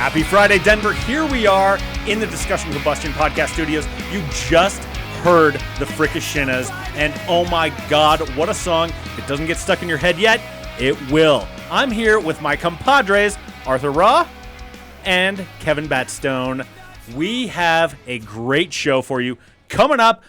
Happy Friday, Denver. Here we are in the Discussion Combustion Podcast Studios. You just heard the Fricashinas, and oh my God, what a song. If it doesn't get stuck in your head yet, it will. I'm here with my compadres, Arthur Raw and Kevin Batstone. We have a great show for you coming up.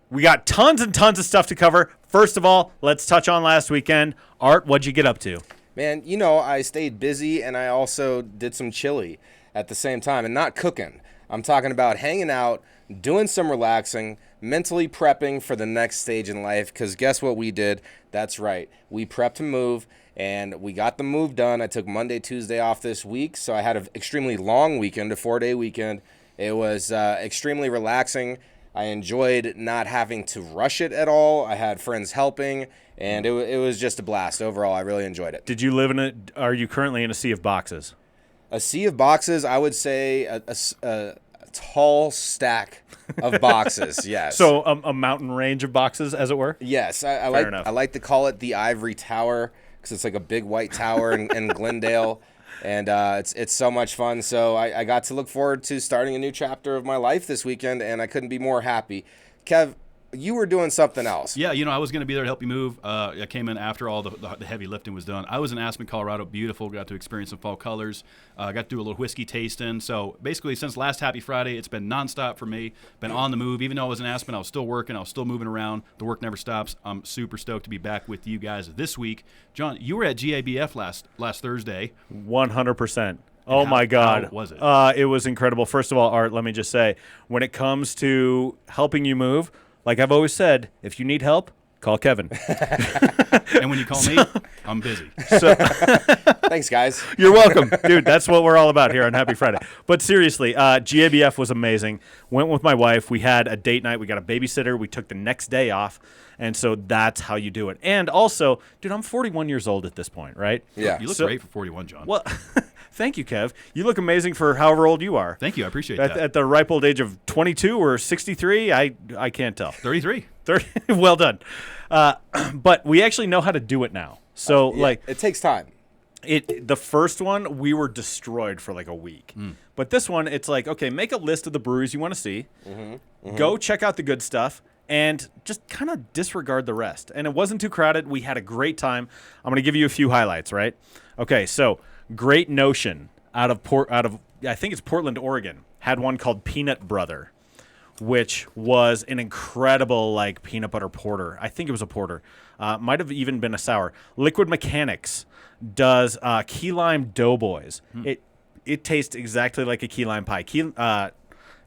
We got tons and tons of stuff to cover. First of all, let's touch on last weekend. Art, what'd you get up to? Man, you know, I stayed busy and I also did some chili at the same time, and not cooking. I'm talking about hanging out, doing some relaxing, mentally prepping for the next stage in life, because guess what we did? That's right. We prepped to move, and we got the move done. I took Monday, Tuesday off this week, so I had an extremely long weekend, a 4-day weekend. It was extremely relaxing. I enjoyed not having to rush it at all. I had friends helping, and it was just a blast. Overall, I really enjoyed it. Did you live in it? Are you currently in a sea of boxes? A sea of boxes, I would say a tall stack of boxes, yes. So a mountain range of boxes, as it were? Yes, I like to call it the Ivory Tower, because it's like a big white tower in Glendale. And it's so much fun. So I got to look forward to starting a new chapter of my life this weekend, and I couldn't be more happy. Kev, you were doing something else. Yeah, you know, I was going to be there to help you move. I came in after all the heavy lifting was done. I was in Aspen, Colorado. Beautiful. Got to experience some fall colors. Got to do a little whiskey tasting. So basically, since last Happy Friday, it's been nonstop for me. Been on the move. Even though I was in Aspen, I was still working. I was still moving around. The work never stops. I'm super stoked to be back with you guys this week. John, you were at GABF last Thursday. 100%. Oh, my God. How was it? It was incredible. First of all, Art, let me just say, when it comes to helping you move, like I've always said, if you need help, call Kevin. And when you call me, I'm busy. So, Thanks, guys. you're welcome. Dude, that's what we're all about here on Happy Friday. But seriously, GABF was amazing. Went with my wife. We had a date night. We got a babysitter. We took the next day off. And so that's how you do it. And also, dude, I'm 41 years old at this point, right? Yeah. You look great for 41, John. Well, thank you, Kev. You look amazing for however old you are. Thank you. I appreciate that. At the ripe old age of 22 or 63, I can't tell. 33. 30. Well done. But we actually know how to do it now. So, It takes time. the first one, we were destroyed for like a week. But this one, it's like, okay, make a list of the breweries you want to see. Go check out the good stuff. And just kind of disregard the rest. And it wasn't too crowded. We had a great time. I'm going to give you a few highlights, right? Okay, so Great Notion out of I think it's Portland, Oregon, had one called Peanut Brother, which was an incredible like peanut butter porter. I think it was a porter. Might have even been a sour. Liquid Mechanics does key lime doughboys. It tastes exactly like a key lime pie.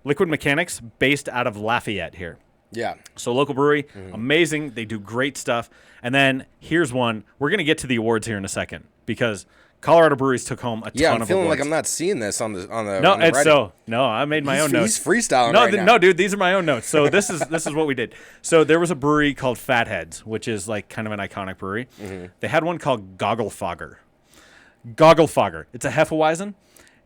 Liquid Mechanics based out of Lafayette here. Yeah. So local brewery, amazing. They do great stuff. And then here's one. We're going to get to the awards here in a second because Colorado breweries took home a ton of awards. Yeah, I'm feeling like I'm not seeing this on the No, on the it's writing. no, I made my own notes. He's freestyling no, right now. No, dude, these are my own notes. So this is what we did. So there was a brewery called Fatheads, which is like kind of an iconic brewery. They had one called Goggle Fogger. It's a Hefeweizen.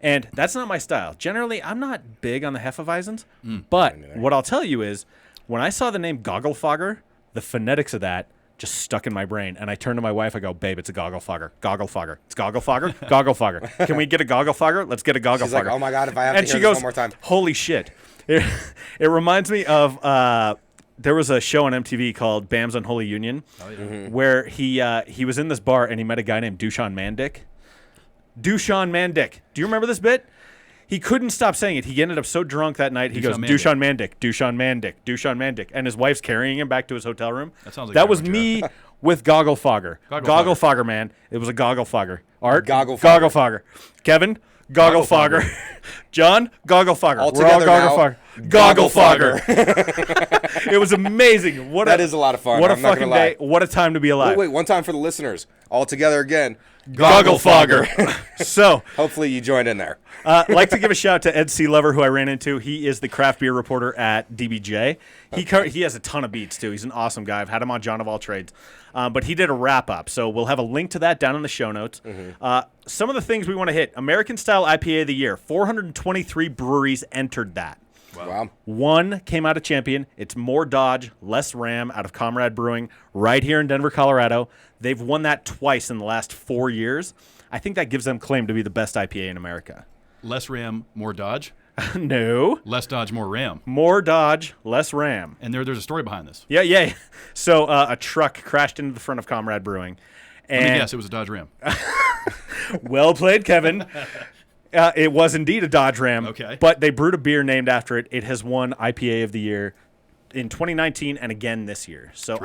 And that's not my style. Generally, I'm not big on the Hefeweizens. But what I'll tell you is, when I saw the name Goggle Fogger, the phonetics of that just stuck in my brain. And I turned to my wife. I go, babe, it's a Goggle Fogger. Goggle Fogger. It's Goggle Fogger. Goggle Fogger. Can we get a Goggle Fogger? Let's get a Goggle Fogger. She's like, oh, my God, if I have and to she hear goes, this one more time. Holy shit. It reminds me of there was a show on MTV called Bam's Unholy Union where he was in this bar and he met a guy named Dushan Mandic. Do you remember this bit? He couldn't stop saying it. He ended up so drunk that night. He goes, Dushan Mandic. And his wife's carrying him back to his hotel room. That sounds like that was me with Goggle Fogger. Goggle Fogger, man. It was a Goggle Fogger. Art? Goggle Fogger. Kevin? Goggle Fogger. John? Goggle Fogger. We're all Goggle Fogger. Goggle Fogger. It was amazing. That is a lot of fun. What a I'm not fucking gonna lie. day. What a time to be alive. Wait, one time for the listeners. All together again. Goggle Fogger. So, hopefully you joined in there. like to give a shout out to Ed Sealover, who I ran into. He is the craft beer reporter at DBJ. He has a ton of beats, too. He's an awesome guy. I've had him on John of All Trades. But he did a wrap-up, so we'll have a link to that down in the show notes. Some of the things we want to hit. American-style IPA of the year. 423 breweries entered that. Wow. One came out a champion. It's more Dodge, less Ram out of Comrade Brewing right here in Denver, Colorado. They've won that twice in the last 4 years. I think that gives them claim to be the best IPA in America. less Ram, more Dodge. No. Less Dodge, more Ram. More Dodge, less Ram. And there's a story behind this. Yeah. So a truck crashed into the front of Comrade Brewing. And Let me guess, it was a Dodge Ram. Well played, Kevin. It was indeed a Dodge Ram. Okay. But they brewed a beer named after it. It has won IPA of the year in 2019 and again this year. So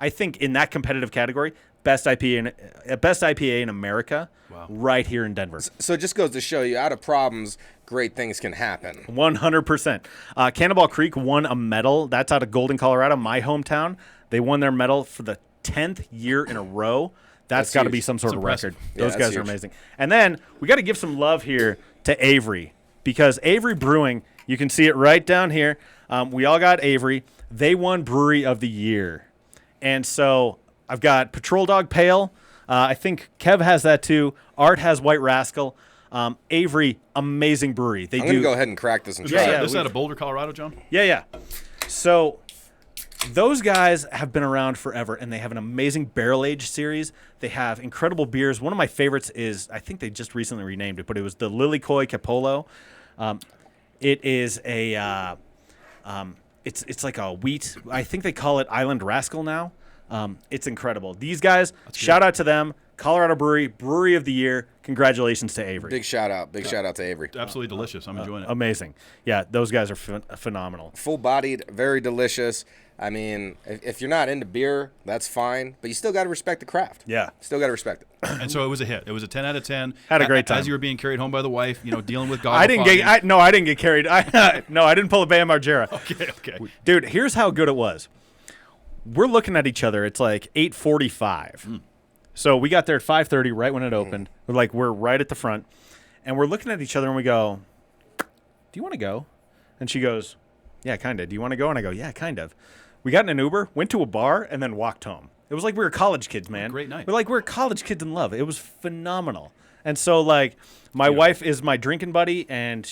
I think in that competitive category, best IPA in America, right here in Denver. So it just goes to show you, out of problems, great things can happen. 100%. Cannonball Creek won a medal. That's out of Golden, Colorado, my hometown. They won their medal for the 10th year in a row. That's got to be some sort of record. Those guys are amazing. And then we got to give some love here to Avery, because Avery Brewing, you can see it right down here. We all got Avery. They won Brewery of the Year. And so I've got Patrol Dog Pale. I think Kev has that too. Art has White Rascal. Avery, amazing brewery. I'm going to go ahead and crack this and try it. This is out of Boulder, Colorado, John? Yeah. So those guys have been around forever, and they have an amazing barrel-aged series. They have incredible beers. One of my favorites is, I think they just recently renamed it, but it was the Lilikoi Capolo. It is a, it's like a wheat. I think they call it Island Rascal now. It's incredible. These guys, shout out to them. Colorado Brewery of the Year. Congratulations to Avery. Big shout out to Avery. Absolutely delicious. I'm enjoying it. Amazing. Yeah, those guys are phenomenal. Full-bodied, very delicious. I mean, if you're not into beer, that's fine, but you still got to respect the craft. Yeah. Still got to respect it. And so it was a hit. It was a 10 out of 10. Had a great time. As you were being carried home by the wife, dealing with Goggle. I didn't get carried. I didn't pull a Bam Margera. Okay. Dude, here's how good it was. We're looking at each other. It's like 8:45. So we got there at 5:30, right when it opened. We're right at the front, and we're looking at each other, and we go, "Do you want to go?" And she goes, "Yeah, kind of. Do you want to go?" And I go, "Yeah, kind of." We got in an Uber, went to a bar, and then walked home. It was like we were college kids, man. Great night. We're college kids in love. It was phenomenal. And so, my wife is my drinking buddy, and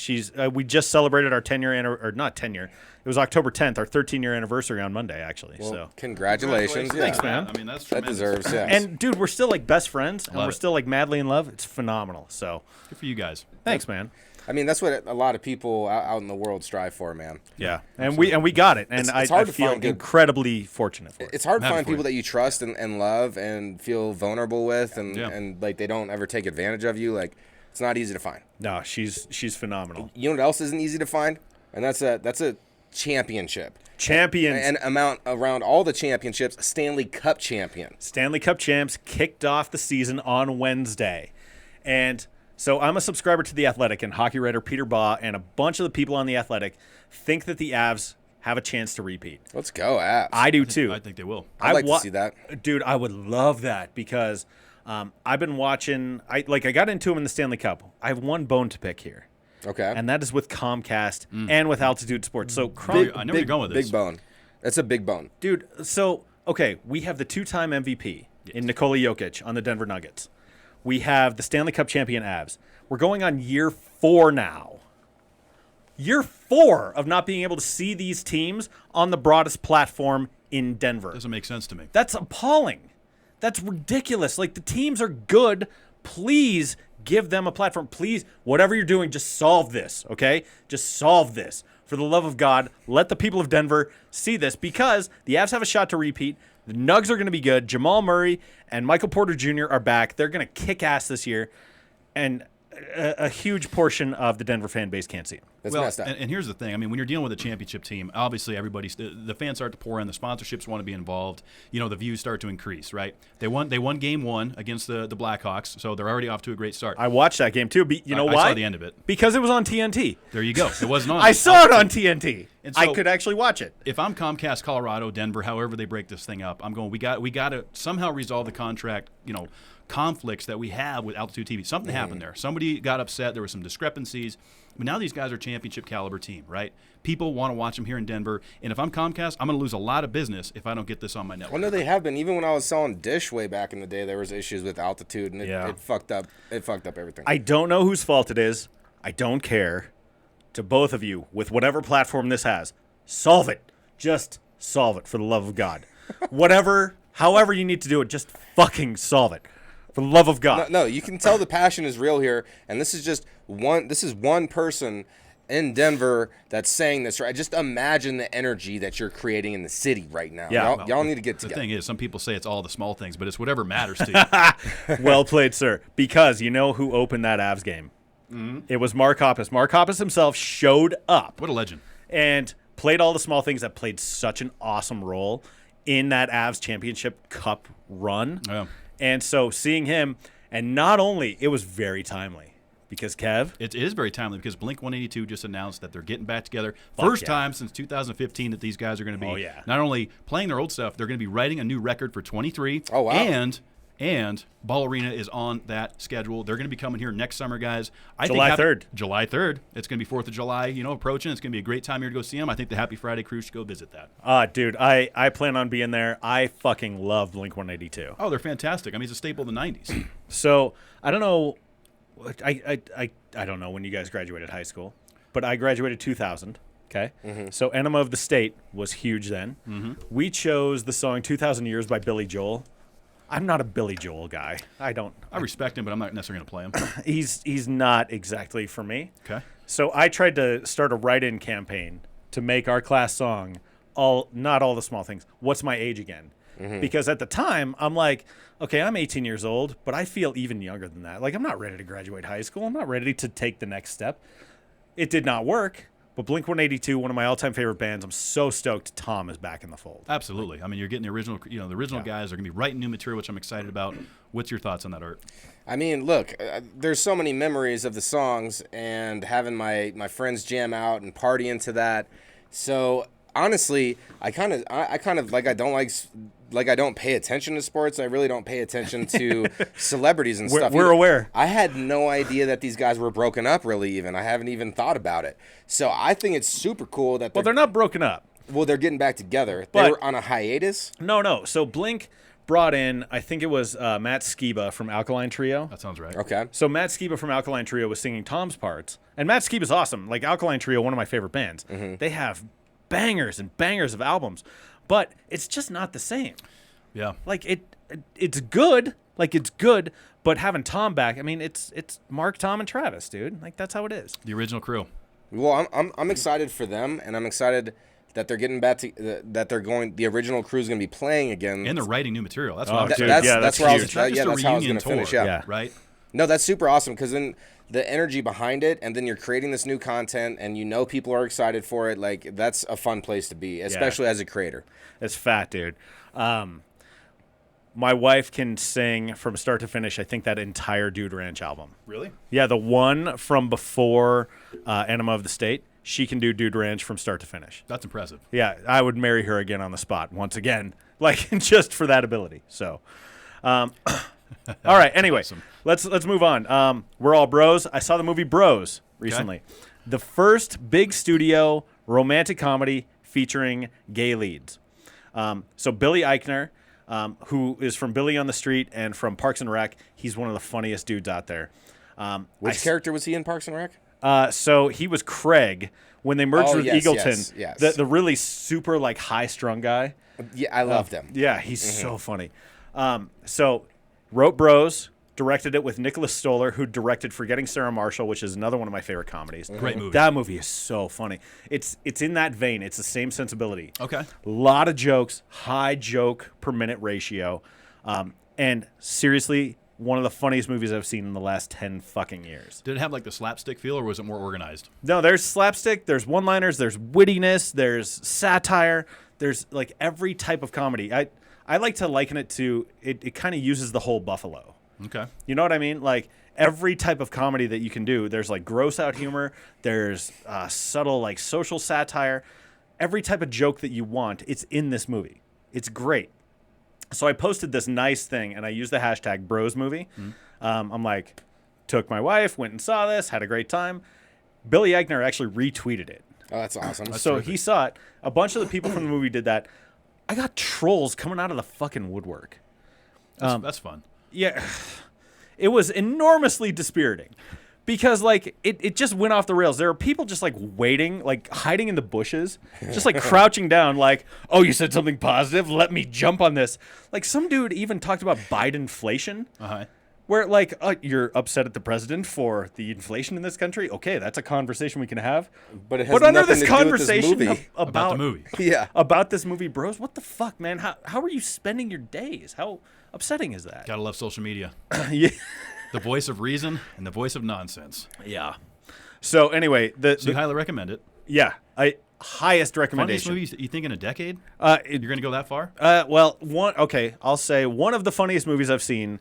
we just celebrated our 10-year or not 10-year. It was October 10th, our 13-year anniversary on Monday, actually. Well, so congratulations. Thanks, man. I mean, that's that tremendous. deserves, yes. And dude, we're still best friends, and Love we're it. still madly in love. It's phenomenal. So Good for you guys. thanks, man. I mean, that's what a lot of people out in the world strive for, man. Yeah, and we got it, and It's I hard to feel find good- incredibly fortunate for it. It's hard to Happy find for people you. that you trust and love and feel vulnerable with, and they don't ever take advantage of you. It's not easy to find. No, she's phenomenal. You know what else isn't easy to find? And that's a championship. Champions. And amount around all the championships, a Stanley Cup champion. Stanley Cup champs kicked off the season on Wednesday. And so I'm a subscriber to The Athletic, and hockey writer Peter Baugh and a bunch of the people on The Athletic think that the Avs have a chance to repeat. Let's go, Avs. I do too. I think they will. I'd like to see that. Dude, I would love that because I've been watching. I got into them in the Stanley Cup. I have one bone to pick here. Okay. And that is with Comcast and with Altitude Sports. So I know where you're going with this. Big bone. That's a big bone. Dude, so, okay, we have the two-time MVP in Nikola Jokic on the Denver Nuggets. We have the Stanley Cup champion Avs. We're going on year 4 now. Year 4 of not being able to see these teams on the broadest platform in Denver. Doesn't make sense to me. That's appalling. That's ridiculous. The teams are good. Please give them a platform. Please, whatever you're doing, just solve this, okay? Just solve this. For the love of God, let the people of Denver see this because the Avs have a shot to repeat. The Nugs are going to be good. Jamal Murray and Michael Porter Jr. are back. They're going to kick ass this year. And a huge portion of the Denver fan base can't see them. That's messed up. And here's the thing. I mean, when you're dealing with a championship team, obviously the fans start to pour in. The sponsorships want to be involved. The views start to increase, right? They won game 1 against the Blackhawks, so they're already off to a great start. I watched that game too. You know why? I saw the end of it. Because it was on TNT. There you go. It wasn't on. I saw it on TNT. And so, I could actually watch it. If I'm Comcast, Colorado, Denver, however they break this thing up, I'm going. We got to somehow resolve the contract. Conflicts that we have with Altitude TV. Something happened there. Somebody got upset. There were some discrepancies. But now these guys are championship caliber team, right? People want to watch them here in Denver. And if I'm Comcast, I'm going to lose a lot of business if I don't get this on my network. Well, no, they have been. Even when I was selling Dish way back in the day, there was issues with Altitude, and it fucked up. It fucked up everything. I don't know whose fault it is. I don't care. To both of you, with whatever platform this has, solve it. Just solve it for the love of God. However you need to do it, just fucking solve it. For the love of God. No, you can tell the passion is real here, and this is just one. This is one person in Denver that's saying this, right? Just imagine the energy that you're creating in the city right now. Yeah. Y'all need to get The together. thing is, some people say it's all the small things, but it's whatever matters to you. Well played, sir. Because you know who opened that Avs game? It was Mark Hoppus. Mark Hoppus himself showed up What a legend. and played all the small things that played such an awesome role in that Avs championship cup run. Yeah. And so seeing him, and not only, it was very timely because Kev, It is very timely because Blink-182 just announced that they're getting back together. First yeah. time since 2015 that these guys are going to be Oh, yeah. not only playing their old stuff, they're going to be writing a new record for 23. Oh, wow. And Ball Arena is on that schedule. They're going to be coming here next summer, guys. July 3rd. July 3rd. It's going to be 4th of July, approaching. It's going to be a great time here to go see them. I think the Happy Friday crew should go visit that. dude, I plan on being there. I fucking love Blink-182. Oh, they're fantastic. I mean, it's a staple of the 90s. So I don't know, I don't know when you guys graduated high school, but I graduated 2000. Okay, so Enema of the State was huge then. We chose the song 2,000 Years by Billy Joel. I'm not a Billy Joel guy. I respect him, but I'm not necessarily going to play him. he's not exactly for me. Okay. So I tried to start a write-in campaign to make our class song not all the small things. What's my age again? Because at the time I'm like, okay, I'm 18 years old, but I feel even younger than that. Like I'm not ready to graduate high school. I'm not ready to take the next step. It did not work. But Blink-182, one of my all-time favorite bands, I'm so stoked Tom is back in the fold. Absolutely. I mean, you're getting the original, guys are going to be writing new material, which I'm excited about. What's your thoughts on that, Art? I mean, look, there's so many memories of the songs and having my friends jam out and party into that. So honestly, I kind of like I don't pay attention to sports. I really don't pay attention to celebrities and stuff. We're aware. I had no idea that these guys were broken up. Really, even I haven't even thought about it. So I think it's super cool that Well, they're not broken up. well, they're getting back together. But- They were on a hiatus. No. So Blink brought in, I think it was Matt Skiba from Alkaline Trio. That sounds right. Okay. So Matt Skiba from Alkaline Trio was singing Tom's parts. And Matt Skiba's awesome. Like Alkaline Trio, one of my favorite bands. They have bangers and bangers of albums. But it's just not the same. Yeah. Like it's good. Like it's good, but having Tom back, I mean, it's Mark, Tom, and Travis, dude. Like that's how it is. The original crew. Well, I'm excited for them, and I'm excited that they're getting back to that they're going. The original crew's going to be playing again. And they're writing new material. That's Oh, what I'm dude, excited. yeah, that's where I was. huge. Not just Yeah, a that's how I was reunion going to finish. tour, Yeah. right? No, that's super awesome because then the energy behind it, and then you're creating this new content, and people are excited for it. Like that's a fun place to be, especially as a creator. It's fat, dude. My wife can sing from start to finish, I think, that entire Dude Ranch album. Really? Yeah, the one from before Enema of the State, she can do Dude Ranch from start to finish. That's impressive. Yeah, I would marry her again on the spot once again, like just for that ability. So, all right. Anyway, Awesome. let's move on. We're all bros. I saw the movie Bros recently, the first big studio romantic comedy featuring gay leads. So Billy Eichner, who is from Billy on the Street and from Parks and Rec, he's one of the funniest dudes out there. Which character was he in Parks and Rec? So he was Craig when they merged with yes, Eagleton. yes. The really super like high strung guy. Yeah, I loved him. Yeah, he's so funny. So wrote Bros, directed it with Nicholas Stoller, who directed Forgetting Sarah Marshall, which is another one of my favorite comedies. Great movie. That movie is so funny. It's in that vein. It's the same sensibility. Okay. A lot of jokes, high joke per minute ratio, and seriously, one of the funniest movies I've seen in the last 10 fucking years. Did it have like the slapstick feel, or was it more organized? No, there's slapstick, there's one-liners, there's wittiness, there's satire, there's like every type of comedy. I like to liken it to, it kind of uses the whole Buffalo. Okay. You know what I mean? Like every type of comedy that you can do, there's like gross out humor, there's subtle like social satire, every type of joke that you want, it's in this movie. It's great. So I posted this nice thing, and I used the hashtag #BrosMovie. I'm like, took my wife, went and saw this, had a great time. Billy Eichner actually retweeted it. Oh, that's awesome. So he saw it. A bunch of the people from the movie did that. I got trolls coming out of the fucking woodwork. That's fun. Yeah, it was enormously dispiriting because like it just went off the rails. There are people just like waiting, like hiding in the bushes, just like crouching down like, oh, you said something positive, let me jump on this. Like some dude even talked about Bidenflation. Uh-huh. Where like you're upset at the president for the inflation in this country. Okay, that's a conversation we can have. But it has under nothing this to do with conversation this movie. About the movie. Yeah. about this movie, bros, what the fuck, man? How are you spending your days? How upsetting is that? Gotta love social media. Yeah. The voice of reason and the voice of nonsense. Yeah. So anyway, So you highly recommend it. highest Funniest recommendation. movie you think in a decade? You're gonna go that far? Well, I'll say one of the funniest movies I've seen,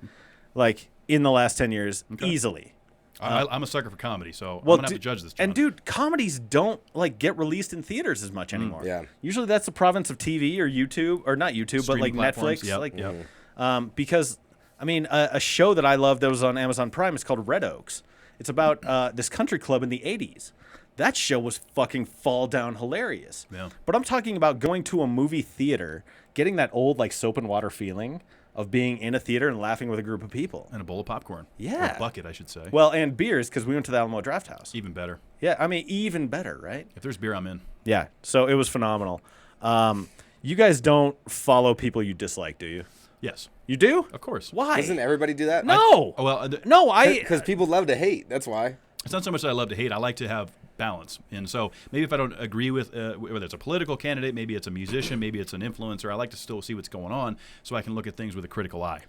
like in the last 10 years, easily. I'm a sucker for comedy, so I'm Well, gonna have to judge this. John. And dude, comedies don't like get released in theaters as much anymore. Yeah. Usually that's the province of TV or YouTube, or not YouTube, but like Streaming platforms. Netflix. Yep. Because I mean, a show that I love that was on Amazon Prime is called Red Oaks. It's about this country club in the 80s. That show was fucking fall down hilarious. Yeah. But I'm talking about going to a movie theater, getting that old like soap and water feeling of being in a theater and laughing with a group of people. And a bowl of popcorn. Yeah. Or a bucket, I should say. Well, and beers, because we went to the Alamo Draft House. Even better. Yeah, I mean, even better, right? If there's beer, I'm in. Yeah, so it was phenomenal. You guys don't follow people you dislike, do you? Yes, You do? of course. Why? Doesn't everybody do that? No. Oh, well, No, Because people love to hate. That's why. it's not so much that I love to hate. I like to have balance. And so maybe if I don't agree with whether it's a political candidate, maybe it's a musician, maybe it's an influencer, I like to still see what's going on so I can look at things with a critical eye.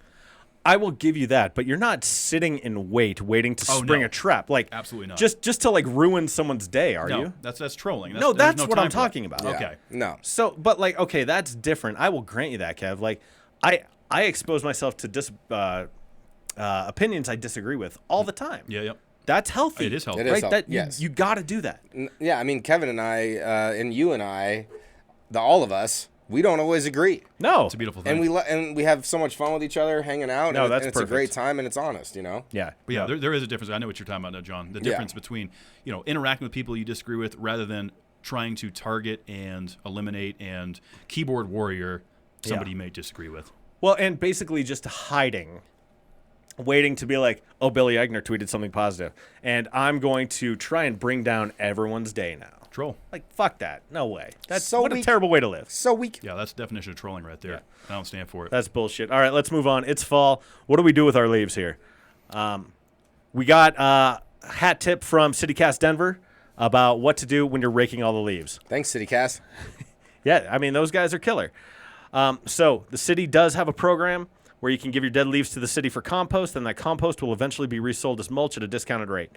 I will give you that, but you're not sitting in waiting to spring no. a trap. Like Absolutely not. Just to like ruin someone's day, are No, you? that's trolling. No, there's that's what I'm time for that. talking about. Yeah. Okay. No. So, but like, okay, that's different. I will grant you that, Kev. Like, I expose myself to opinions I disagree with all the time. Yeah, yep. That's healthy. It is healthy. It is right? healthy, That yes. you got to do that. Yeah, I mean, Kevin and I, and you and I, all of us, we don't always agree. No, It's a beautiful thing. And we have so much fun with each other, hanging out. No, and, that's and it's a perfect. great time, and it's honest, you know? Yeah, But yeah, there is a difference. I know what you're talking about now, John. The difference between, interacting with people you disagree with rather than trying to target and eliminate and keyboard warrior somebody you may disagree with. Well, and basically just hiding, waiting to be like, oh, Billy Eichner tweeted something positive, and I'm going to try and bring down everyone's day now. Troll. Like, fuck that. No way. That's So what a weak. terrible way to live. So we Yeah, that's the definition of trolling right there. Yeah. I don't stand for it. That's bullshit. All right, let's move on. It's fall. What do we do with our leaves here? We got a hat tip from CityCast Denver about what to do when you're raking all the leaves. Thanks, CityCast. Yeah, I mean, those guys are killer. So the city does have a program where you can give your dead leaves to the city for compost, and that compost will eventually be resold as mulch at a discounted rate.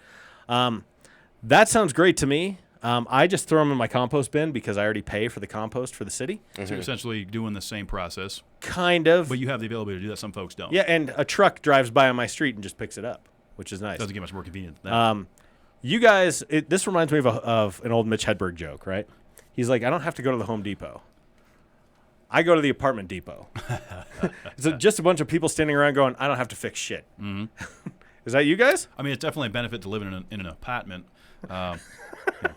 That sounds great to me. I just throw them in my compost bin because I already pay for the compost for the city. So you're essentially doing the same process, Kind of. but you have the ability to do that. Some folks don't. Yeah, and a truck drives by on my street and just picks it up, which is nice. Doesn't get much more convenient than that. You guys, this reminds me of an old Mitch Hedberg joke, right? He's like, I don't have to go to the Home Depot. I go to the apartment depot. It's just a bunch of people standing around going, I don't have to fix shit. Mm-hmm. Is that you guys? I mean, it's definitely a benefit to living in an apartment. I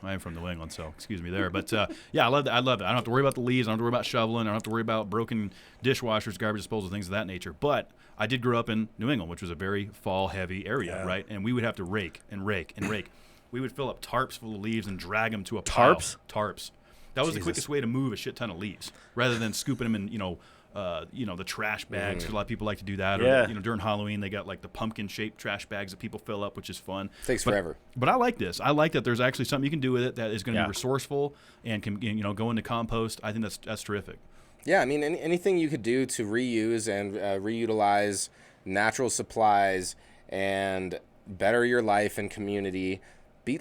am from New England, so excuse me there. But yeah, I love that. I love it. I don't have to worry about the leaves. I don't have to worry about shoveling. I don't have to worry about broken dishwashers, garbage disposal, things of that nature. But I did grow up in New England, which was a very fall-heavy area, right? And we would have to rake and rake and rake. We would fill up tarps full of leaves and drag them to a pile. Tarps. That was the quickest way to move a shit ton of leaves, rather than scooping them in, the trash bags. 'Cause a lot of people like to do that. Yeah. Or, during Halloween, they got like the pumpkin-shaped trash bags that people fill up, which is fun. Takes forever. But I like this. I like that there's actually something you can do with it that is going to Yeah. be resourceful and can go into compost. I think that's terrific. Yeah, I mean, anything you could do to reuse and reutilize natural supplies and better your life and community.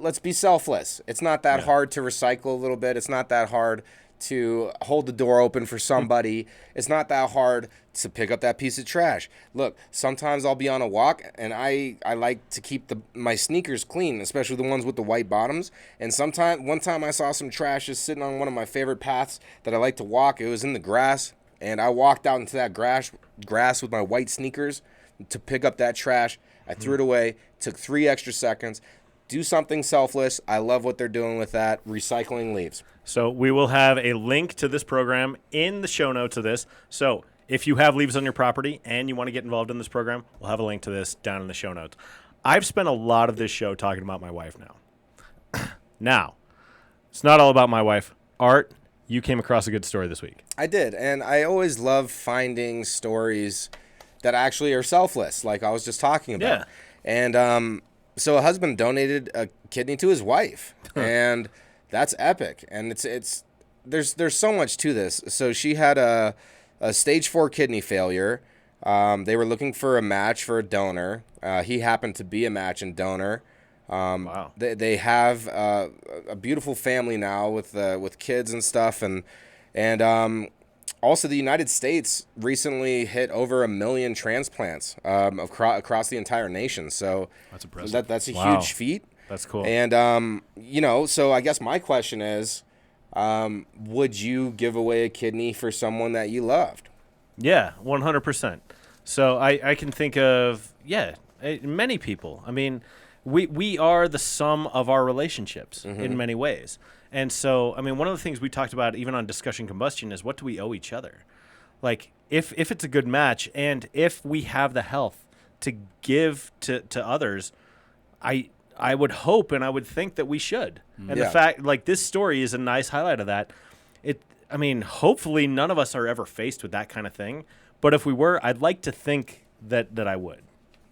Let's be selfless. It's not that hard to recycle a little bit. It's not that hard to hold the door open for somebody. It's not that hard to pick up that piece of trash. Look, sometimes I'll be on a walk, and I like to keep my sneakers clean, especially the ones with the white bottoms. And one time I saw some trash just sitting on one of my favorite paths that I like to walk. It was in the grass, and I walked out into that grass with my white sneakers to pick up that trash. I threw it away, took 3 extra seconds. Do something selfless. I love what they're doing with that, recycling leaves. So we will have a link to this program in the show notes of this. So if you have leaves on your property and you want to get involved in this program, we'll have a link to this down in the show notes. I've spent a lot of this show talking about my wife now. Now, it's not all about my wife. Art, you came across a good story this week. I did, and I always love finding stories that actually are selfless, like I was just talking about. Yeah. And so a husband donated a kidney to his wife, and that's epic. And there's so much to this. So she had a stage 4 kidney failure. They were looking for a match for a donor. He happened to be a match and donor. Wow. They have a beautiful family now with kids and stuff, and also the United States recently hit over 1 million transplants across the entire nation. So That's impressive. That's a Wow. huge feat. That's cool. And so I guess my question is, would you give away a kidney for someone that you loved? Yeah, 100%. So I can think of, many people. I mean, we are the sum of our relationships in many ways. And so, I mean, one of the things we talked about even on Discussion Combustion is what do we owe each other? Like, if it's a good match and if we have the health to give to others, I would hope and I would think that we should. And the fact, like, this story is a nice highlight of that. Hopefully none of us are ever faced with that kind of thing. But if we were, I'd like to think that I would.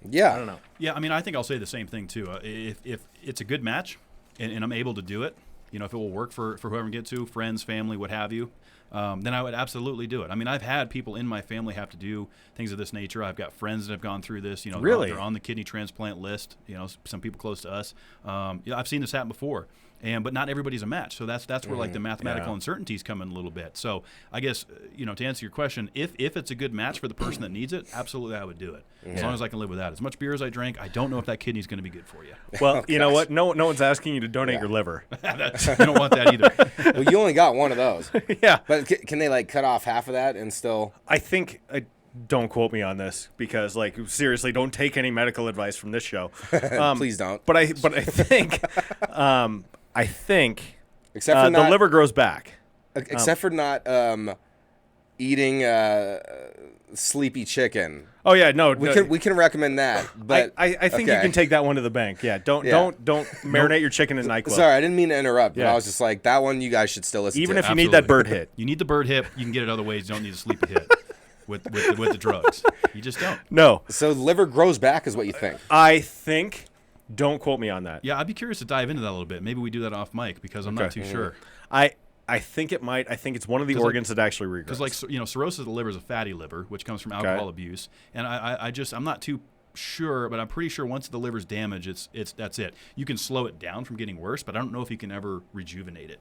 Yeah. I don't know. Yeah, I mean, I think I'll say the same thing too. If it's a good match and I'm able to do it, if it will work for whoever I get to, friends, family, what have you, then I would absolutely do it. I mean, I've had people in my family have to do things of this nature. I've got friends that have gone through this. Really? They're on the kidney transplant list. Some people close to us. I've seen this happen before. But not everybody's a match, so that's where like the mathematical uncertainties come in a little bit. So I guess to answer your question, if it's a good match for the person that needs it, absolutely I would do it as long as I can live with that. As much beer as I drink, I don't know if that kidney's going to be good for you. Well, you know what? No one's asking you to donate your liver. You don't want that either. Well, you only got one of those. Yeah. But can they like cut off half of that and still? I think. Don't quote me on this because, like, seriously, don't take any medical advice from this show. Please don't. But I think, Except for the liver grows back. Except for not eating sleepy chicken. Oh yeah, no, We can recommend that. But I think you can take that one to the bank. Yeah, don't marinate your chicken in NyQuil. Sorry, I didn't mean to interrupt. But Yeah. I was just like, that one you guys should still listen Even to. if you need that bird hit. You need the bird hip. You can get it other ways. You don't need a sleepy hit with the drugs. You just don't. No, So liver grows back is what you think. I think. Don't quote me on that. Yeah, I'd be curious to dive into that a little bit. Maybe we do that off mic because I'm not too sure. I think it might. I think it's one of the organs that actually regrows. Because, like, cirrhosis of the liver is a fatty liver, which comes from alcohol abuse. And I'm not too sure, but I'm pretty sure once the liver's damaged, that's it. You can slow it down from getting worse, but I don't know if you can ever rejuvenate it.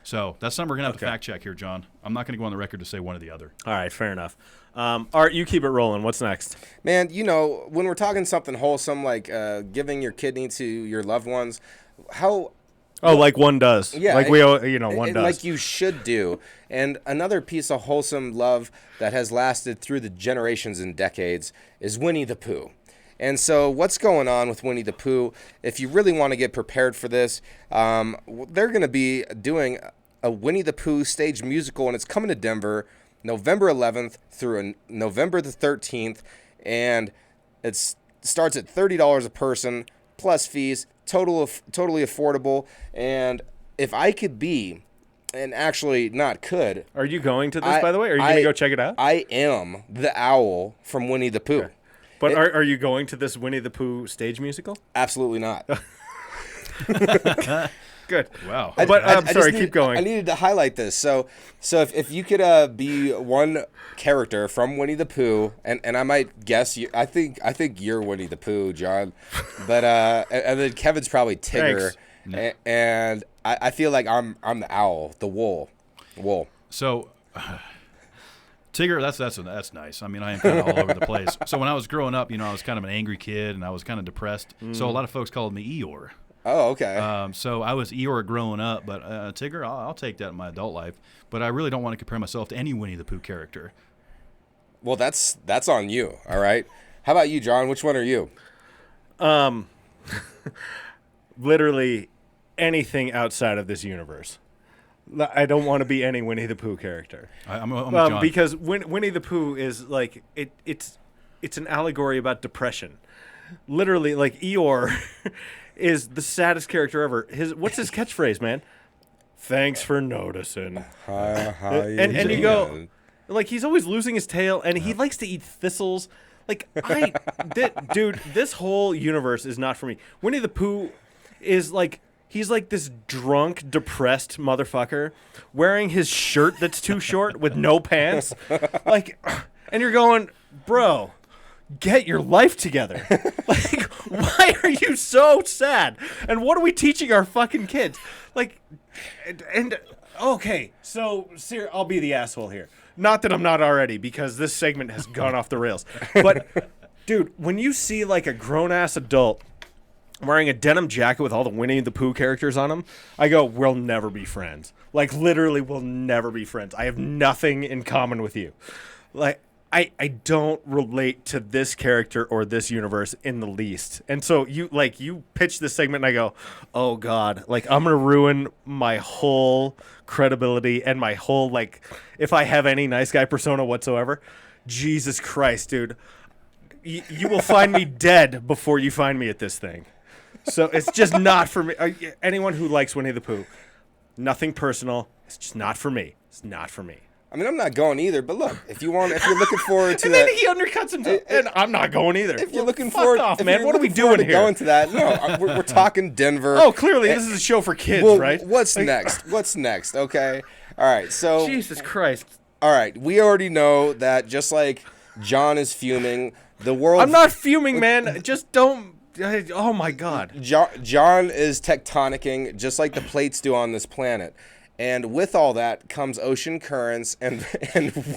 So that's something we're going to have to fact check here, John. I'm not going to go on the record to say one or the other. All right, fair enough. Art, you keep it rolling. What's next? Man, when we're talking something wholesome like giving your kidney to your loved ones, Like one does. Yeah, like one does. Like you should do. And another piece of wholesome love that has lasted through the generations and decades is Winnie the Pooh. And so what's going on with Winnie the Pooh? If you really want to get prepared for this, they're going to be doing a Winnie the Pooh stage musical, and it's coming to Denver November 11th through November the 13th. And it starts at $30 a person, plus fees, totally affordable. And if I could be, and actually not could. Are you going to this, by the way? Are you going to go check it out? I am the owl from Winnie the Pooh. Okay. But are you going to this Winnie the Pooh stage musical? Absolutely not. Good. Wow. Sorry, keep going. I needed to highlight this. So if you could be one character from Winnie the Pooh, and I might guess you, I think you're Winnie the Pooh, John, but and then Kevin's probably Tigger, and I feel like I'm the owl, the wool. So. Tigger, that's nice. I mean, I am kind of all over the place. So when I was growing up, I was kind of an angry kid and I was kind of depressed. So a lot of folks called me Eeyore. Oh, okay. So I was Eeyore growing up, but Tigger, I'll take that in my adult life. But I really don't want to compare myself to any Winnie the Pooh character. Well, that's on you. All right. How about you, John? Which one are you? Literally anything outside of this universe. I don't want to be any Winnie the Pooh character. I'm with John. Because Winnie the Pooh is like it's an allegory about depression. Literally, like Eeyore is the saddest character ever. What's his catchphrase, man? Thanks for noticing. Hi, and you go, like, he's always losing his tail, and he likes to eat thistles. Like, dude, this whole universe is not for me. Winnie the Pooh is like, he's like this drunk, depressed motherfucker wearing his shirt that's too short with no pants. Like, and you're going, bro, get your life together. Like, why are you so sad? And what are we teaching our fucking kids? Like, and okay, so I'll be the asshole here. Not that I'm not already, because this segment has gone off the rails. But, dude, when you see like a grown-ass adult wearing a denim jacket with all the Winnie the Pooh characters on him, I go, we'll never be friends. Like, literally, we'll never be friends. I have nothing in common with you. Like, I don't relate to this character or this universe in the least. And so you pitch this segment and I go, oh God, like I'm going to ruin my whole credibility and my whole, like, if I have any nice guy persona whatsoever. Jesus Christ, dude. You will find me dead before you find me at this thing. So it's just not for me. Anyone who likes Winnie the Pooh, nothing personal. It's just not for me. It's not for me. I mean, I'm not going either, but look, if you're looking forward to and that. Then he undercuts himself, and I'm not going either. If you're looking fuck forward, off, man. What are we doing here? Going to that? No, we're talking Denver. Oh, clearly this is a show for kids, well, right? What's next? What's next? Okay. All right. So. Jesus Christ. All right. We already know that just like John is fuming, the world. I'm not fuming, man. Just don't. Oh my God. John is tectonicking just like the plates do on this planet. And with all that comes ocean currents and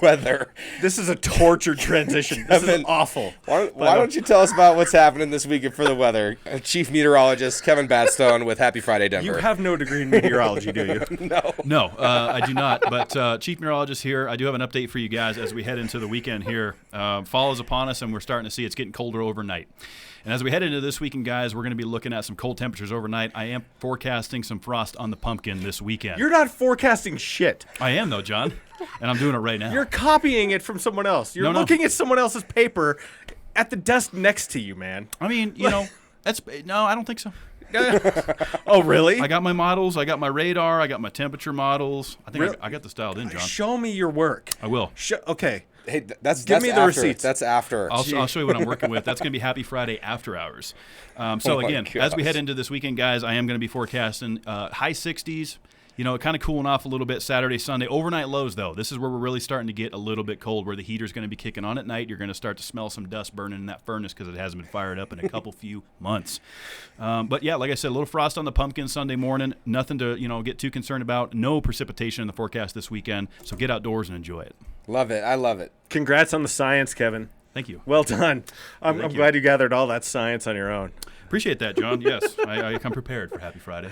weather. This is a tortured transition. This is awful. Why don't you tell us about what's happening this weekend for the weather? Chief Meteorologist Kevin Batstone with Happy Friday Denver. You have no degree in meteorology, do you? No, I do not. But Chief Meteorologist here, I do have an update for you guys as we head into the weekend here. Fall is upon us, and we're starting to see it's getting colder overnight. And as we head into this weekend, guys, we're going to be looking at some cold temperatures overnight. I am forecasting some frost on the pumpkin this weekend. You're not forecasting shit. I am, though, John, and I'm doing it right now. You're copying it from someone else. You're looking at someone else's paper at the desk next to you, man. I mean, no, I don't think so. Oh, really? I got my models. I got my radar. I got my temperature models. I think I got this dialed in, John. Show me your work. I will. Okay. Hey, that's Give me the after. receipts. That's after. I'll show you what I'm working with. That's going to be Happy Friday after hours. Again, as we head into this weekend, guys, I am going to be forecasting high 60s. Kind of cooling off a little bit Saturday, Sunday. Overnight lows, though. This is where we're really starting to get a little bit cold, where the heater's going to be kicking on at night. You're going to start to smell some dust burning in that furnace because it hasn't been fired up in a few months. But, yeah, like I said, a little frost on the pumpkin Sunday morning. Nothing to, get too concerned about. No precipitation in the forecast this weekend. So get outdoors and enjoy it. Love it. I love it. Congrats on the science, Kevin. Thank you. Well done. I'm glad you gathered all that science on your own. Appreciate that, John. Yes, I come prepared for Happy Friday.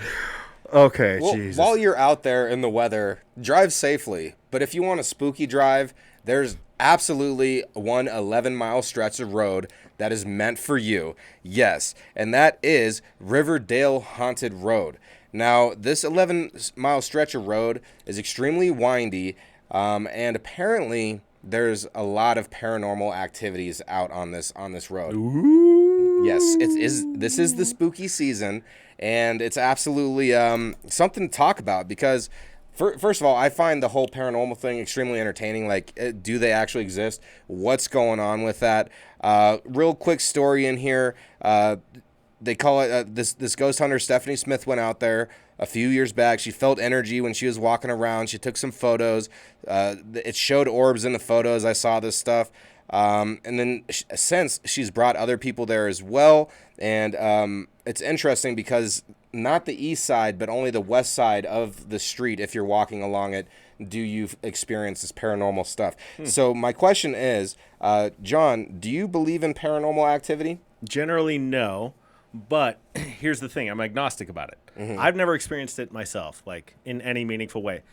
Okay, well, Jesus. While you're out there in the weather, drive safely. But if you want a spooky drive, there's absolutely one 11-mile stretch of road that is meant for you. Yes, and that is Riverdale Haunted Road. Now, this 11-mile stretch of road is extremely windy, and apparently there's a lot of paranormal activities out on this road. Ooh. Yes, this is the spooky season, and it's absolutely something to talk about because, first of all, I find the whole paranormal thing extremely entertaining. Like, do they actually exist? What's going on with that? Real quick story in here. They call it this ghost hunter, Stephanie Smith, went out there a few years back. She felt energy when she was walking around. She took some photos. It showed orbs in the photos. I saw this stuff. And then since she's brought other people there as well. And it's interesting because not the east side, but only the west side of the street, if you're walking along it, do you experience this paranormal stuff. So my question is, John, do you believe in paranormal activity? Generally, no. But here's the thing. I'm agnostic about it. Mm-hmm. I've never experienced it myself, like, in any meaningful way.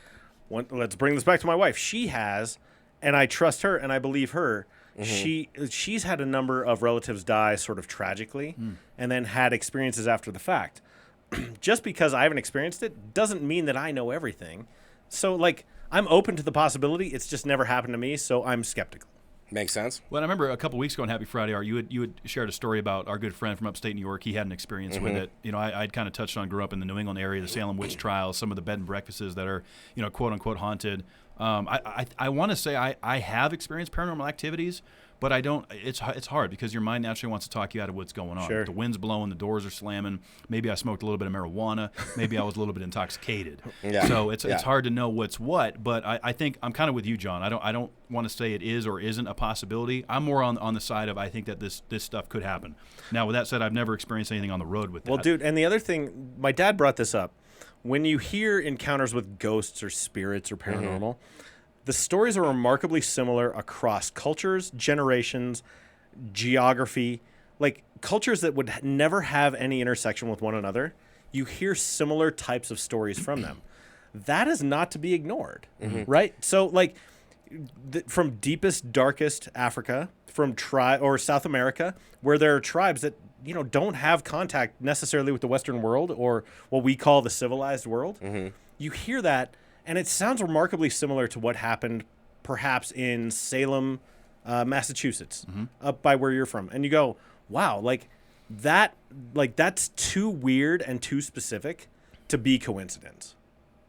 Let's bring this back to my wife. She has, and I trust her, and I believe her. Mm-hmm. She's had a number of relatives die sort of tragically and then had experiences after the fact. Just because I haven't experienced it doesn't mean that I know everything. So, like, I'm open to the possibility. It's just never happened to me, so I'm skeptical. Makes sense. Well, I remember a couple weeks ago on Happy Friday, you had shared a story about our good friend from upstate New York. He had an experience with it. I'd kind of touched on, grew up in the New England area, the Salem witch trials, some of the bed and breakfasts that are, quote unquote haunted. I want to say I have experienced paranormal activities, but I don't. It's hard because your mind naturally wants to talk you out of what's going on. Sure. The wind's blowing, the doors are slamming. Maybe I smoked a little bit of marijuana. Maybe I was a little bit intoxicated. Yeah. So it's hard to know what's what. But I think I'm kind of with you, John. I don't want to say it is or isn't a possibility. I'm more on the side of I think that this stuff could happen. Now, with that said, I've never experienced anything on the road with that. Well, dude, and the other thing, my dad brought this up. When you hear encounters with ghosts or spirits or paranormal, the stories are remarkably similar across cultures, generations, geography, like cultures that would never have any intersection with one another. You hear similar types of stories from them. That is not to be ignored, right? So, like, from deepest, darkest Africa, from or South America, where there are tribes that don't have contact necessarily with the Western world or what we call the civilized world. You hear that, and it sounds remarkably similar to what happened perhaps in Salem, Massachusetts, up by where you're from. And you go, wow, that's too weird and too specific to be coincidence.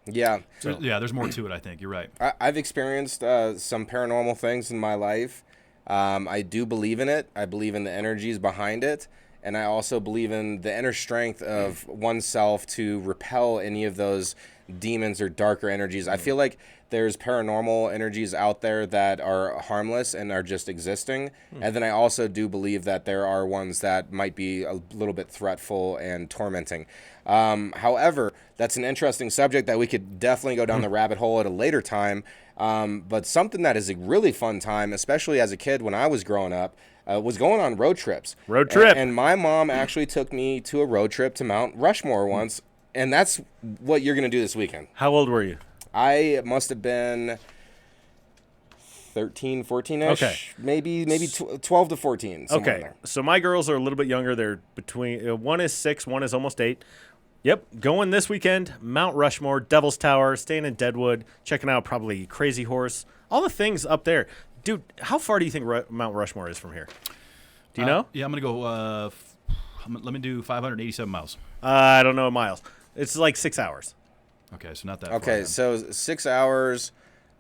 Yeah. There's more to it, I think. You're right. I've experienced some paranormal things in my life. I do believe in it. I believe in the energies behind it. And I also believe in the inner strength of oneself to repel any of those demons or darker energies. I feel like there's paranormal energies out there that are harmless and are just existing. And then I also do believe that there are ones that might be a little bit threatful and tormenting. However, that's an interesting subject that we could definitely go down the rabbit hole at a later time. But something that is a really fun time, especially as a kid when I was growing up, was going on road trips. And my mom actually took me to a road trip to Mount Rushmore once, and that's what you're going to do this weekend. How old were you? I must have been 13, 14-ish. Okay. Maybe 12 to 14. Somewhere Okay. there. So my girls are a little bit younger. They're between, one is 6, one is almost 8. Yep, going this weekend, Mount Rushmore, Devil's Tower, staying in Deadwood, checking out probably Crazy Horse, all the things up there. Dude, how far do you think Mount Rushmore is from here? Do you know? Yeah, I'm going to go, let me do 587 miles. I don't know miles. It's like 6 hours. Okay, so not that far. Okay, then. so 6 hours.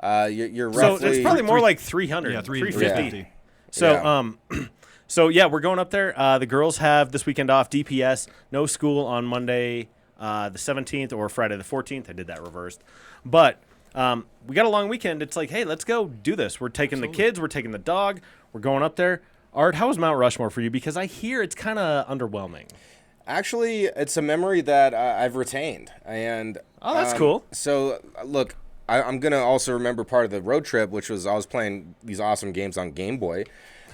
You're So roughly... it's probably more like 300, Yeah, 350. Yeah. So, Yeah. So yeah, we're going up there. The girls have this weekend off, DPS, no school on Monday the 17th or Friday the 14th. I did that reversed. But we got a long weekend. It's like, hey, let's go do this. We're taking the kids. We're taking the dog. We're going up there. Art, how was Mount Rushmore for you? Because I hear it's kind of underwhelming. Actually, it's a memory that I've retained. And Oh, that's cool. So, look, I'm going to also remember part of the road trip, which was I was playing these awesome games on Game Boy.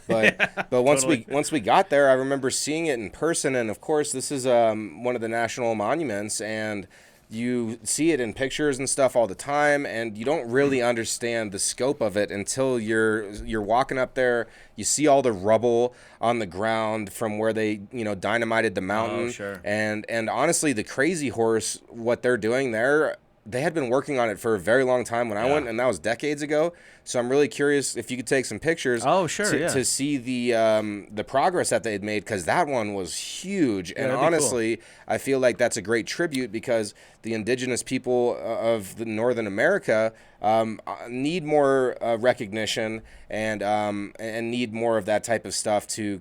But once we got there, I remember seeing it in person. And, of course, this is one of the national monuments. And you see it in pictures and stuff all the time, and you don't really understand the scope of it until you're walking up there. You see all the rubble on the ground from where they dynamited the mountain. Oh, sure. And honestly, the Crazy Horse, what they're doing there, they had been working on it for a very long time when I went, and that was decades ago. So I'm really curious if you could take some pictures. Oh, sure, to see the progress that they had made, because that one was huge. And honestly, I feel like that's a great tribute because the indigenous people of the Northern America need more recognition and need more of that type of stuff to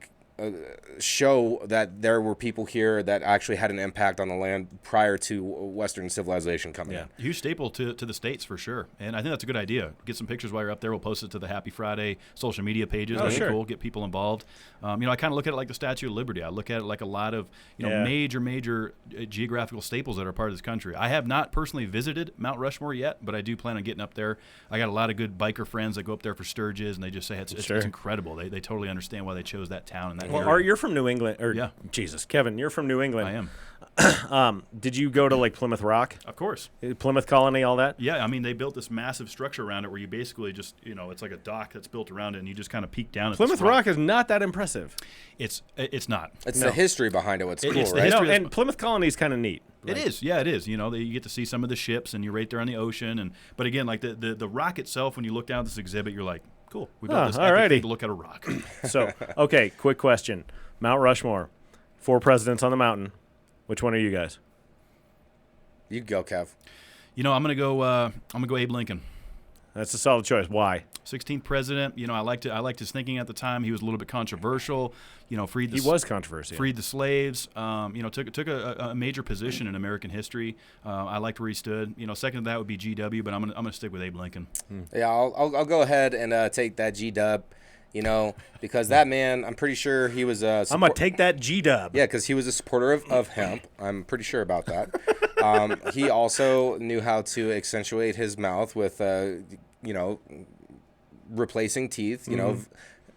show that there were people here that actually had an impact on the land prior to Western civilization coming in. Huge staple to the States for sure. And I think that's a good idea. Get some pictures while you're up there. We'll post it to the Happy Friday social media pages. That'd be cool. Get people involved. I kind of look at it like the Statue of Liberty. I look at it like a lot of major geographical staples that are part of this country. I have not personally visited Mount Rushmore yet, but I do plan on getting up there. I got a lot of good biker friends that go up there for Sturgis, and they just say it's incredible. They totally understand why they chose that town and that area. Art, you're from New England. Jesus, Kevin, you're from New England. I am. Did you go to like Plymouth Rock? Of course. Plymouth Colony, all that? Yeah, I mean, they built this massive structure around it where you basically just, it's like a dock that's built around it, and you just kind of peek down at Plymouth Rock is not that impressive. It's not. It's the history behind it. What's cool, it's the right? history And Plymouth Colony is kind of neat. It is. Yeah, it is. You get to see some of the ships, and you're right there on the ocean. But again, like the rock itself, when you look down at this exhibit, you're like, cool. We built this epic thing to look at a rock. So, okay, quick question. Mount Rushmore, 4 presidents on the mountain. Which one are you guys? You go, Kev. I'm gonna go Abe Lincoln. That's a solid choice. Why? 16th president. You know, I liked his thinking at the time. He was a little bit controversial. You know, He was controversial. Freed the slaves. You know, took a major position in American history. I liked where he stood. You know, second to that would be GW, but I'm gonna stick with Abe Lincoln. Yeah, I'll go ahead and take that G-Dub. You know, because that man, I'm pretty sure he was a I'm going to take that G-Dub. Yeah, because he was a supporter of hemp. I'm pretty sure about that. He also knew how to accentuate his mouth with, you know, replacing teeth, you know.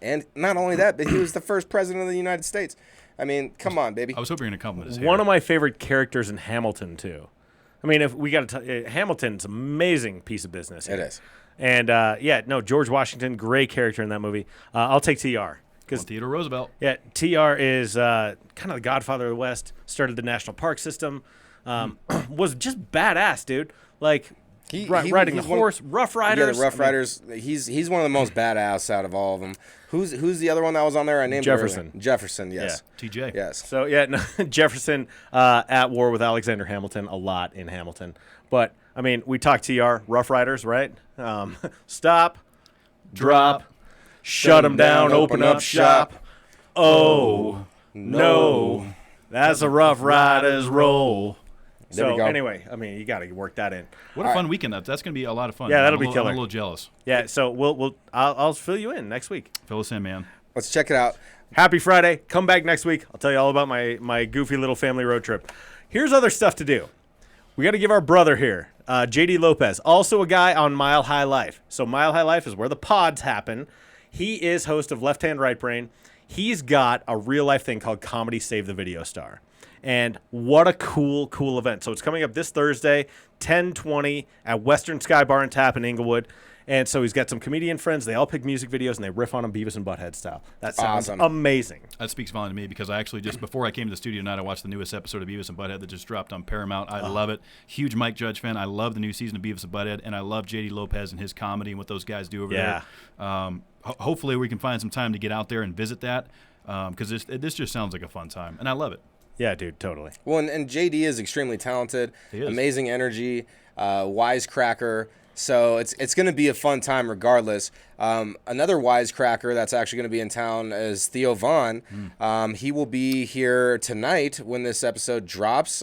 And not only that, but he was the first president of the United States. I mean, come on, baby. I was hoping you were going to compliment his hair. One of my favorite characters in Hamilton, too. I mean, if we got to Hamilton's an amazing pice of business. It is. And, George Washington, great character in that movie. I'll take TR. Well, Theodore Roosevelt. Yeah, TR is kind of the godfather of the West, started the national park system, was just badass, dude. Like, riding the horse, Rough Riders. Yeah, the Rough Riders. He's one of the most badass out of all of them. Who's the other one that was on there? I named Jefferson. Jefferson, yes. Yeah, TJ. Yes. So, Jefferson at war with Alexander Hamilton a lot in Hamilton. But, I mean, we talk TR, Rough Riders, right? Stop, drop, shut them down, open up shop. Oh, no, that's a Rough Riders roll. There we So, go. anyway, I mean, you got to work that in. What a fun weekend. That's going to be a lot of fun. Yeah, that'll I'm be killer. I'm a little jealous. Yeah, so I'll fill you in next week. Fill us in, man. Let's check it out. Happy Friday. Come back next week. I'll tell you all about my goofy little family road trip. Here's other stuff to do. We got to give our brother here, JD Lopez, also a guy on Mile High Life. So Mile High Life is where the pods happen. He is host of Left Hand Right Brain. He's got a real life thing called Comedy Save the Video Star. And what a cool event. So it's coming up this Thursday, 10/20 at Western Sky Bar and Tap in Inglewood. And so he's got some comedian friends. They all pick music videos, and they riff on them Beavis and Butthead style. That sounds Awesome. amazing. That speaks volume to me because I actually just before I came to the studio tonight, I watched the newest episode of Beavis and Butthead that just dropped on Paramount. I love it. Huge Mike Judge fan. I love the new season of Beavis and Butthead, and I love JD Lopez and his comedy and what those guys do over there. Hopefully we can find some time to get out there and visit that because this just sounds like a fun time, and I love it. Yeah, dude, totally. Well, and JD is extremely talented, He is. amazing energy, wisecracker. So it's going to be a fun time regardless. Another wisecracker that's actually going to be in town is Theo Vaughn. He will be here tonight when this episode drops.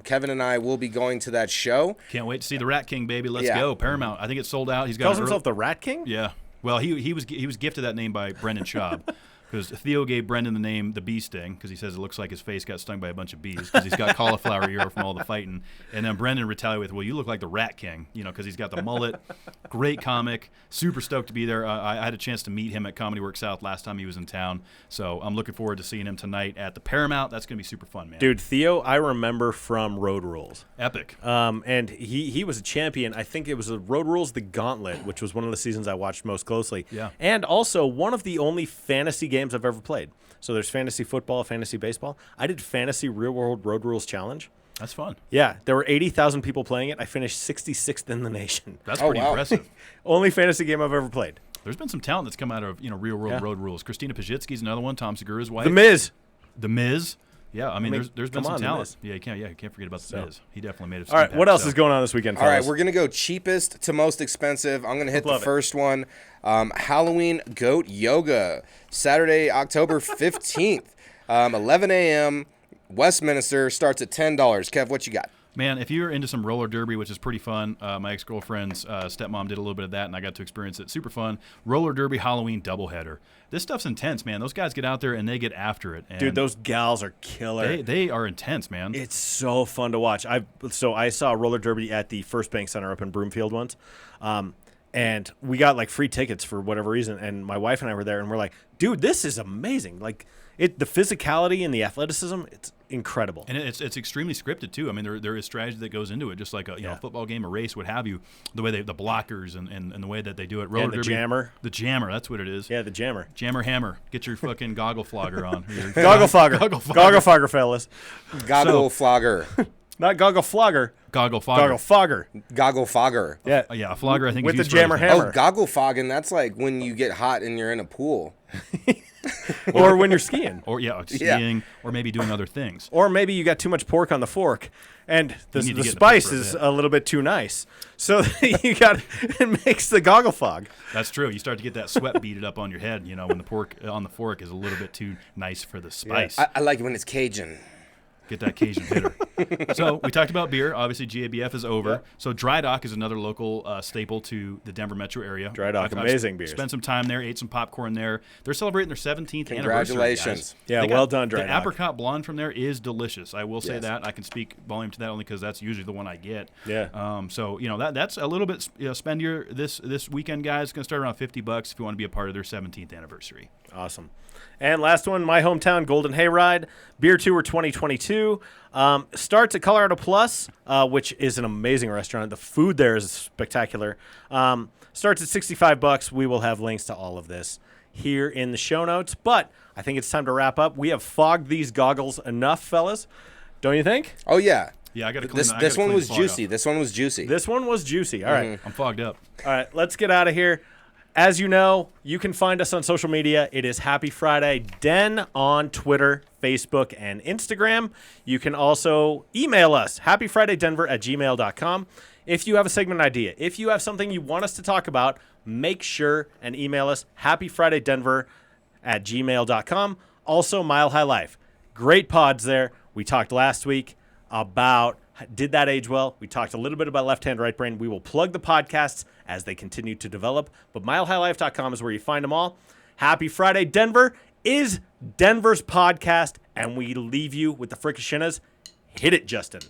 Kevin and I will be going to that show. Can't wait to see the Rat King, baby. Let's Yeah. go. Paramount. I think it's sold out. He's got Calls an himself the Rat King? Yeah. Well, he was gifted that name by Brendan Schaub. Because Theo gave Brendan the name the Bee Sting because he says it looks like his face got stung by a bunch of bees because he's got cauliflower ear from all the fighting. And then Brendan retaliated with, well, you look like the Rat King, you know, because he's got the mullet. Great comic. Super stoked to be there. I had a chance to meet him at Comedy Works South last time he was in town. So I'm looking forward to seeing him tonight at the Paramount. That's going to be super fun, man. Dude, Theo, I remember from Road Rules. Epic. And he was a champion. I think it was the Road Rules The Gauntlet, which was one of the seasons I watched most closely. Yeah. And also one of the only fantasy games I've ever played. So there's fantasy football, fantasy baseball. I did fantasy real world Road Rules challenge. That's fun. Yeah, there were 80,000 people playing it. I finished 66th in the nation. That's Oh, pretty wow. impressive. Only fantasy game I've ever played. There's been some talent that's come out of real world Yeah. Road Rules. Christina Pajitsky's another one. Tom Segura's wife. The Miz. The Miz. Yeah, I mean there's been come some on, The talent. Miz. Yeah, you can't forget about the Miz. He definitely made it. All right, what else is going on this weekend, All right, fellas? we're going to go cheapest to most expensive. I'm going to hit the Love it. first one. Halloween Goat Yoga, Saturday, October 15th, 11 a.m., Westminster, starts at $10. Kev, what you got? Man, if you're into some roller derby, which is pretty fun, my ex-girlfriend's stepmom did a little bit of that, and I got to experience it. Super fun. Roller derby Halloween doubleheader. This stuff's intense, man. Those guys get out there and they get after it. And Dude, those gals are killer. they are intense, man. It's so fun to watch. I saw roller derby at the First Bank Center up in Broomfield once, and we got like free tickets for whatever reason. And my wife and I were there, and we're like, "Dude, this is amazing! Like, the physicality and the athleticism, it's incredible." And it's extremely scripted too. I mean, there is strategy that goes into it, just like a football game, a race, what have you. The way the blockers and the way that they do it. Roller And the derby, jammer. The jammer, that's what it is. Yeah, the jammer. Jammer hammer. Get your fucking goggle flogger on. Goggle flogger. Goggle flogger. Goggle flogger, fellas. Goggle Flogger. Not Goggle Flogger. Goggle fogger. Goggle Fogger. Goggle fogger. Yeah. Yeah, a flogger I think With is the used for jammer everything. hammer. Oh, goggle fogging. That's like when you get hot and you're in a pool. Or when you're skiing. Or skiing, or maybe doing other things. Or maybe you got too much pork on the fork, and the need to get spice the pork is for a bit. a little bit too nice. So it makes the goggle fog. That's true. You start to get that sweat beaded up on your head, when the pork on the fork is a little bit too nice for the spice. I like it when it's Cajun. Get that Cajun hitter. So we talked about beer. Obviously, GABF is over. Yep. So Dry Dock is another local staple to the Denver metro area. Dry Dock, amazing beers. Spent some time there, ate some popcorn there. They're celebrating their 17th Congratulations. anniversary, guys. Yeah, They well done, Dry The Dock. apricot blonde from there is delicious. I will say Yes. that. I can speak volume to that only because that's usually the one I get. Yeah. So that's a little bit spendier this weekend, guys. It's going to start around $50 if you want to be a part of their 17th anniversary. Awesome. And last one, my hometown, Golden Hayride, Beer Tour 2022. Starts at Colorado Plus, which is an amazing restaurant. The food there is spectacular. Starts at $65. We will have links to all of this here in the show notes. But I think it's time to wrap up. We have fogged these goggles enough, fellas. Don't you think? Oh, yeah. Yeah, I got to clean This one was the fog juicy. up. This one was juicy. This one was juicy. All right. I'm fogged up. All right, let's get out of here. As you know, you can find us on social media. It is Happy Friday Den on Twitter, Facebook, and Instagram. You can also email us, happyfridaydenver@gmail.com. If you have a segment idea, if you have something you want us to talk about, make sure and email us, happyfridaydenver@gmail.com. Also, Mile High Life. Great pods there. We talked last week about Did That Age Well? We talked a little bit about Left Hand, Right Brain. We will plug the podcasts as they continue to develop, but milehighlife.com is where you find them all. Happy Friday, Denver is Denver's podcast, and we leave you with the Fricashinas. Hit it, Justin.